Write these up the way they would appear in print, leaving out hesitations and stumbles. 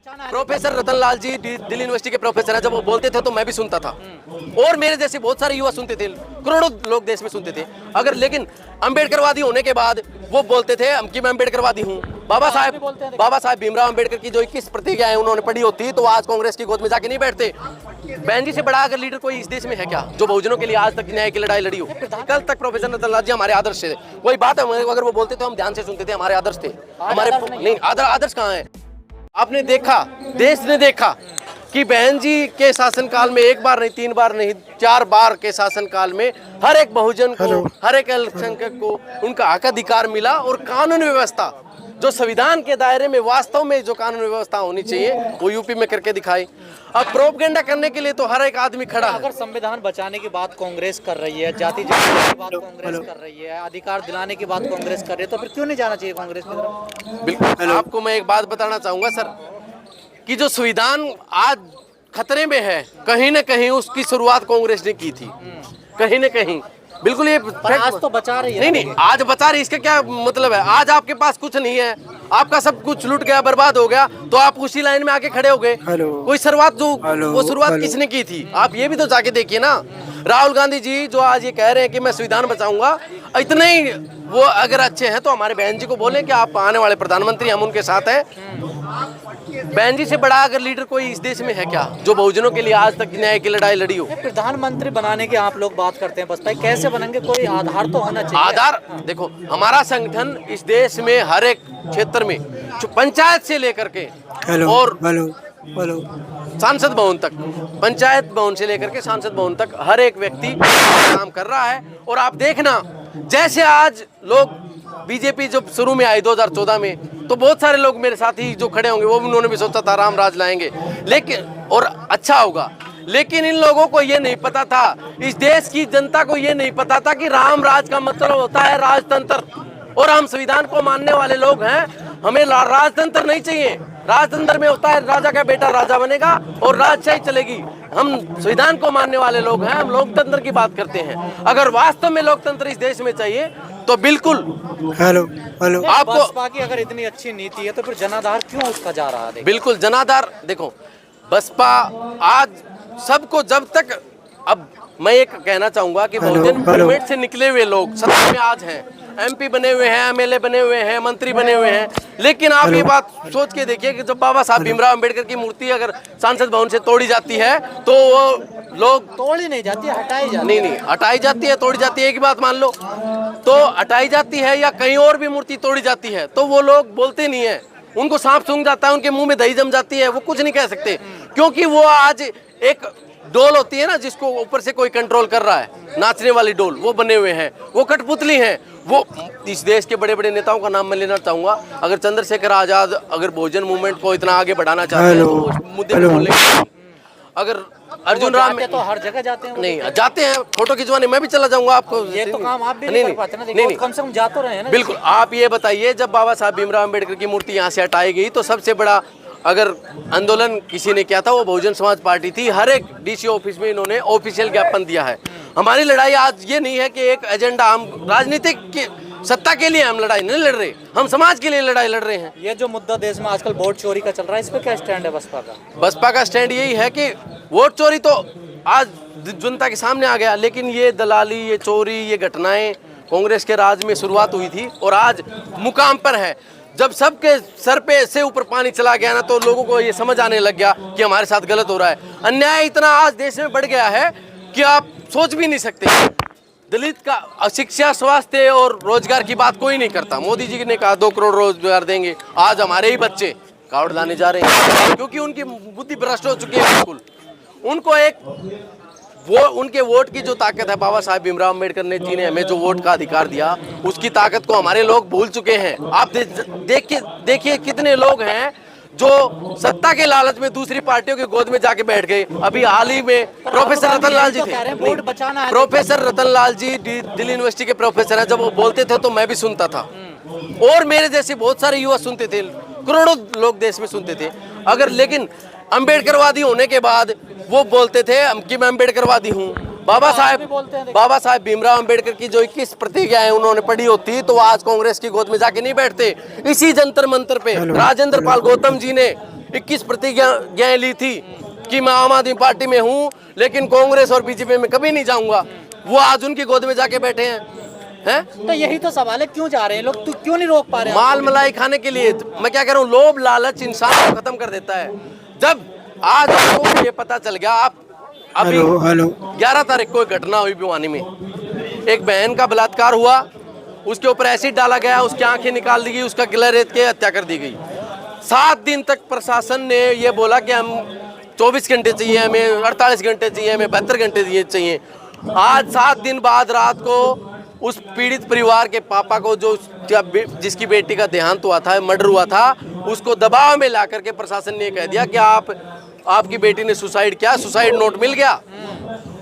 Professor Ratanlal जी Delhi university के professor है, जब वो बोलते थे तो मैं भी सुनता था और मेरे जैसे बहुत सारे युवा सुनते थे, करोड़ों लोग देश में सुनते थे। अगर लेकिन अम्बेडकरवादी होने के बाद वो बोलते थे कि मैं अम्बेडकरवादी हूँ। बाबा साहब भीमराव अम्बेडकर की जो 21 प्रतिज्ञाएं उन्होंने पढ़ी होती तो आज कांग्रेस की गोद में जाके नहीं बैठते। बहन जी से बड़ा अगर लीडर कोई इस देश में है क्या, जो बहुजनों के लिए आज तक न्याय की लड़ाई लड़ी हो। कल तक प्रोफेसर रतनलाल जी हमारे आदर्श थे, वही बात है, अगर वो बोलते तो हम ध्यान से सुनते थे, हमारे आदर्श थे। हमारे नहीं आदर्श कहाँ है? आपने देखा, देश ने देखा कि बहन जी के शासनकाल में एक बार नहीं, 3 बार नहीं, 4 बार के शासनकाल में हर एक बहुजन को, हर एक अल्पसंख्यक को उनका हक अधिकार मिला और कानून व्यवस्था जो संविधान के दायरे में वास्तव में जो कानून व्यवस्था होनी चाहिए वो यूपी में करके दिखाई। अब प्रोपगेंडा करने के लिए तो हर एक आदमी खड़ा है। अगर संविधान बचाने की बात कांग्रेस कर रही है, जाति जनगणना की बात कांग्रेस कर रही है, अधिकार दिलाने की बात कांग्रेस कर रही है, तो फिर क्यों नहीं जाना चाहिए कांग्रेस की तरफ? बिल्कुल। आपको मैं एक बात बताना चाहूंगा सर कि जो संविधान आज खतरे में है, कहीं न कहीं उसकी शुरुआत कांग्रेस ने की थी, कहीं न कहीं। बिल्कुल ये आज तो बचा रही है। नहीं, आज बचा रही, इसका क्या मतलब है? आज आपके पास कुछ नहीं है, आपका सब कुछ लूट गया, बर्बाद हो गया, तो आप उसी लाइन में आके खड़े हो गए। कोई शुरुआत वो शुरुआत किसने की थी? आप ये भी तो जाके देखिए ना। राहुल गांधी जी जो आज ये कह रहे हैं कि मैं संविधान बचाऊंगा, इतने ही वो अगर अच्छे हैं तो हमारे बहन जी को बोले कि आप आने वाले प्रधानमंत्री, हम उनके साथ हैं। बहन जी से बड़ा अगर लीडर कोई इस देश में है क्या, जो बहुजनों के लिए आज तक न्याय की लड़ाई लड़ी हो। प्रधानमंत्री बनाने की आप लोग बात करते हैं, बसपा कैसे बनेंगे? कोई आधार तो होना चाहिए। आधार देखो, हमारा संगठन इस देश में हर एक क्षेत्र में, पंचायत से लेकर के और सांसद भवन तक, पंचायत भवन से लेकर के सांसद भवन तक हर एक व्यक्ति काम कर रहा है। और आप देखना, जैसे आज लोग बीजेपी जब शुरू में आई 2014 में, तो बहुत सारे लोग मेरे साथी जो खड़े होंगे वो भी, उन्होंने भी सोचा था राम राज लाएंगे, लेकिन और अच्छा होगा, लेकिन इन लोगों को ये नहीं पता था, इस देश की जनता को ये नहीं पता था कि राम राज का मतलब होता है राजतंत्र। और हम संविधान को मानने वाले लोग हैं, हमें राजतंत्र नहीं चाहिए। राजतंत्र में होता है राजा का बेटा राजा बनेगा और राजशाही चलेगी। हम संविधान को मानने वाले लोग हैं, हम लोकतंत्र की बात करते हैं। अगर वास्तव में लोकतंत्र इस देश में चाहिए तो बिल्कुल आपको बसपा की अगर इतनी अच्छी नीति है तो फिर जनाधार क्यों उसका जा रहा है? बिल्कुल जनाधार, देखो बसपा आज सबको, जब तक, अब मैं एक कहना चाहूंगा कि बहुजन मूवमेंट से निकले हुए लोग सत्ता में आज हैं, MP बने हुए हैं, MLA बने हुए हैं, मंत्री बने हुए हैं, लेकिन आप ये बात सोच के देखिए कि जब बाबा साहब भीमराव अम्बेडकर की मूर्ति अगर सांसद भवन से तोड़ी जाती है तो वो लोग, तोड़ी नहीं जाती, हटाई जाती। नहीं हटाई जाती है, तोड़ी जाती है, एक ही बात मान लो, तो हटाई जाती है या कहीं और भी मूर्ति तोड़ी जाती है तो वो लोग बोलते नहीं है, उनको सांप सूंघ जाता है, उनके मुंह में दही जम जाती है, वो कुछ नहीं कह सकते, क्योंकि वो आज एक डोल होती है ना जिसको ऊपर से कोई कंट्रोल कर रहा है, नाचने वाली डोल, वो बने हुए हैं, वो कठपुतली हैं। वो इस देश के बड़े बड़े नेताओं का नाम मैं लेना चाहूंगा, अगर चंद्रशेखर आजाद अगर बहुजन मूवमेंट को इतना आगे बढ़ाना चाहते हैं तो उस मुद्दे पर बोलेंगे। अगर अर्जुन राम तो हर जगह जाते हैं, नहीं जाते हैं, फोटो खिंचवाने मैं भी चला जाऊंगा, आपको ये तो काम आप भी नहीं कर पाते ना, नहीं कम से कम जा तो रहे हैं ना। बिल्कुल। आप ये बताइए, जब बाबा साहब भीमराव अम्बेडकर की मूर्ति यहाँ से हटाई गई तो सबसे बड़ा अगर आंदोलन किसी ने किया था वो बहुजन समाज पार्टी थी। हर एक DC ऑफिस में इन्होंने ऑफिशियल ज्ञापन दिया है। हमारी लड़ाई आज ये नहीं है कि एक एजेंडा, हम राजनीतिक की सत्ता के लिए हम लड़ाई नहीं लड़ रहे, हम समाज के लिए लड़ाई लड़ रहे हैं। ये जो मुद्दा देश में आजकल वोट चोरी का चल रहा है, इस पे क्या स्टैंड है बसपा का? बसपा का स्टैंड यही है कि वोट चोरी तो आज जनता के सामने आ गया, लेकिन ये दलाली, ये चोरी, ये घटनाएं कांग्रेस के राज में शुरुआत हुई थी और आज मुकाम पर है। जब सबके सर पे से ऊपर पानी चला गया ना तो लोगों को ये समझ आने लग गया कि हमारे साथ गलत हो रहा है। अन्याय इतना आज देश में बढ़ गया है कि आप सोच भी नहीं सकते। दलित का शिक्षा, स्वास्थ्य और रोजगार की बात कोई नहीं करता। मोदी जी ने कहा 2 करोड़ रोजगार देंगे, आज हमारे ही बच्चे कार्ड लाने जा रहे हैं क्योंकि उनकी बुद्धि भ्रष्ट हो चुकी है। बिल्कुल उनको एक वो उनके वोट की जो ताकत है, बाबा साहब भीमराव अम्बेडकर ने जी ने हमें जो वोट का अधिकार दिया, उसकी ताकत को हमारे लोग भूल चुके हैं। आप देखिए कितने लोग हैं जो सत्ता के लालच में दूसरी पार्टियों की गोद में जाके बैठ गए। अभी हाल ही में प्रोफेसर रतनलाल जी थे, प्रोफेसर रतनलाल जी दिल्ली यूनिवर्सिटी के प्रोफेसर हैं, जब वो बोलते थे तो मैं भी सुनता था और मेरे जैसे बहुत सारे युवा सुनते थे, करोड़ों लोग देश में सुनते थे। अगर लेकिन अम्बेडकरवादी होने के बाद वो बोलते थे कि मैं अम्बेडकरवादी हूँ। बाबा साहब भीमराव अम्बेडकर की जो 21 प्रतिज्ञाएं उन्होंने पढ़ी होती तो आज कांग्रेस की गोद में जाके नहीं बैठते। इसी जंतर मंतर पे राजेंद्र पाल गौतम जी ने 21 प्रतिज्ञाएं ली थी कि मैं आम आदमी पार्टी में हूं, लेकिन कांग्रेस और बीजेपी में कभी नहीं जाऊंगा। वो आज उनकी गोद में जाके बैठे हैं। तो यही तो सवाल है, क्यों जा रहे हैं लोग, तो क्यों नहीं रोक पा रहे हैं? माल मलाई खाने के लिए। मैं क्या कह रहा हूँ, लोभ लालच इंसान को खत्म कर देता है। जब आज आपको ये पता चल गया, आप अभी 11 तारीख को एक घटना हुई भिवानी में, एक बहन का बलात्कार हुआ, उसके ऊपर एसिड डाला गया, उसकी आंखें निकाल दी गई, उसका गला रेत के हत्या कर दी गई। 7 दिन तक प्रशासन ने ये बोला कि हम 24 घंटे चाहिए, हमें 48 घंटे चाहिए, हमें 72 घंटे चाहिए। आज 7 दिन बाद रात को उस पीड़ित परिवार के पापा को, जो जिसकी बेटी का देहांत हुआ था, मर्डर हुआ था, उसको दबाव में ला करके प्रशासन ने कह दिया कि आपकी बेटी ने सुसाइड किया, सुसाइड नोट मिल गया,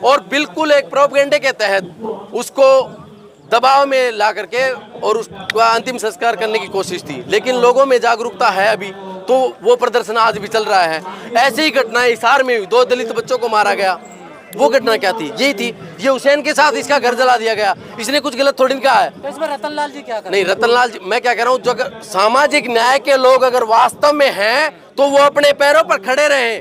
और बिल्कुल एक प्रोपेगेंडे के तहत उसको दबाव में ला करके और उसका अंतिम संस्कार करने की कोशिश थी। लेकिन लोगों में जागरूकता है अभी, तो वो प्रदर्शन आज भी चल रहा है। ऐसी ही घटनाएं हिसार में हुई, 2 दलित बच्चों को मारा गया। वो घटना क्या थी? यही थी। ये हुसैन के साथ इसका घर जला दिया गया, इसने कुछ गलत थोड़ी कहा है। तो इसमें रतनलाल जी क्या कर रहे नहीं, रतनलाल जी, मैं क्या कह रहा हूँ, जो अगर सामाजिक न्याय के लोग अगर वास्तव में हैं तो वो अपने पैरों पर खड़े रहे,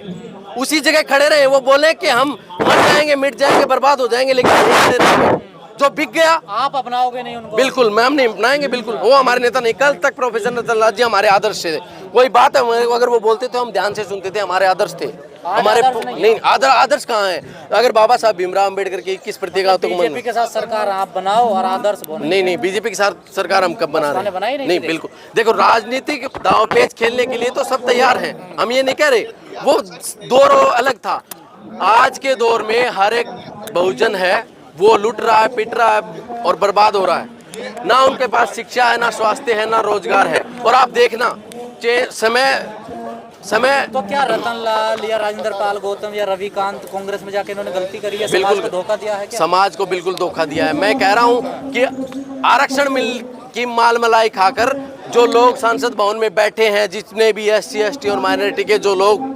उसी जगह खड़े रहे। वो बोले कि हम मर जाएंगे, मिट जाएंगे, बर्बाद हो जाएंगे, लेकिन नहीं खड़े रहे। जो बिक गया आप अपनाओगे नहीं उनको? बिल्कुल, मैम नहीं अपनाएंगे, बिल्कुल। वो हमारे नेता नहीं। कल तक प्रोफेसर रतनलाल जी हमारे आदर्श थे। कोई बात है, अगर वो बोलते तो हम ध्यान से सुनते थे, हमारे आदर्श थे। हमारे नहीं, आदर्श कहाँ है? अगर बाबा साहब भीमराव अम्बेडकर की 21 प्रतिज्ञा तो बीजेपी के साथ सरकार आप बनाओ और आदर्श बनो। नहीं, बीजेपी के साथ सरकार हम कब बना रहे हैं? नहीं, बिल्कुल। देखो, राजनीतिक दांव पेच खेलने के लिए तो सब तैयार हैं, हम ये नहीं कह रहे। वो दौर अलग था। आज के दौर में हर एक बहुजन है, वो लुट रहा है, पिट रहा है और बर्बाद हो रहा है। ना उनके पास शिक्षा है, ना स्वास्थ्य है, ना रोजगार है। और आप देखना समय तो क्या रतनलाल या राजेंद्र पाल गौतम या रविकांत कांग्रेस में जाके इन्होंने गलती करी है? बिल्कुल समाज को धोखा दिया है क्या? समाज को बिल्कुल धोखा दिया है। मैं कह रहा हूँ कि आरक्षण मिल की माल मलाई खाकर जो लोग संसद भवन में बैठे हैं, जितने भी SC ST और माइनॉरिटी के जो लोग,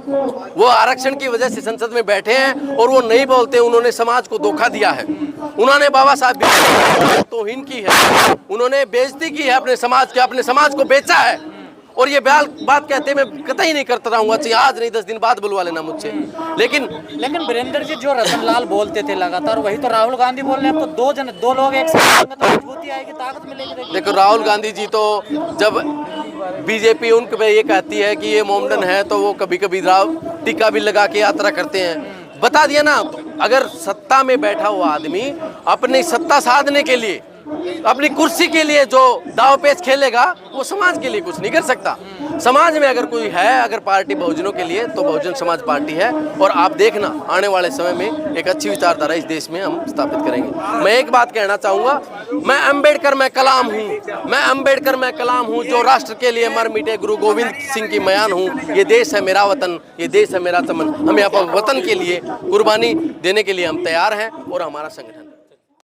वो आरक्षण की वजह से संसद में बैठे हैं और वो नहीं बोलते। उन्होंने समाज को धोखा दिया है। उन्होंने बाबा साहब की तौहीन की है, उन्होंने बेइज्जती की है अपने समाज को बेचा है। और ये बात कहते मैं कतई नहीं करता रहूंगा, चाहिए आज नहीं 10 दिन बाद बुलवा लेना मुझसे। लेकिन वीरेंद्र जी, जो रतनलाल बोलते थे लगातार, वही तो राहुल गांधी बोल रहे हैं। अब तो दो लोग एक साथ तो मजबूती आएगी, ताकत मिलेगी। देखो, राहुल गांधी जी तो जब बीजेपी उन पे ये कहती है कि ये मोमडन है, तो वो कभी कभी टीका भी लगा के यात्रा करते हैं। बता दिया ना, अगर सत्ता में बैठा हुआ आदमी अपनी सत्ता साधने के लिए, अपनी कुर्सी के लिए जो दाव पेच खेलेगा, वो समाज के लिए कुछ नहीं कर सकता। समाज में अगर कोई है, अगर पार्टी बहुजनों के लिए, तो बहुजन समाज पार्टी है। और आप देखना, आने वाले समय में एक अच्छी विचारधारा इस देश में हम स्थापित करेंगे। मैं एक बात कहना चाहूँगा, मैं अम्बेडकर मैं कलाम हूँ, जो राष्ट्र के लिए मर मिटे गुरु गोविंद सिंह की मयान हूँ। ये देश है मेरा वतन, ये देश है मेरा चमन। हमें अपने वतन के लिए कुर्बानी देने के लिए हम तैयार हैं और हमारा संगठन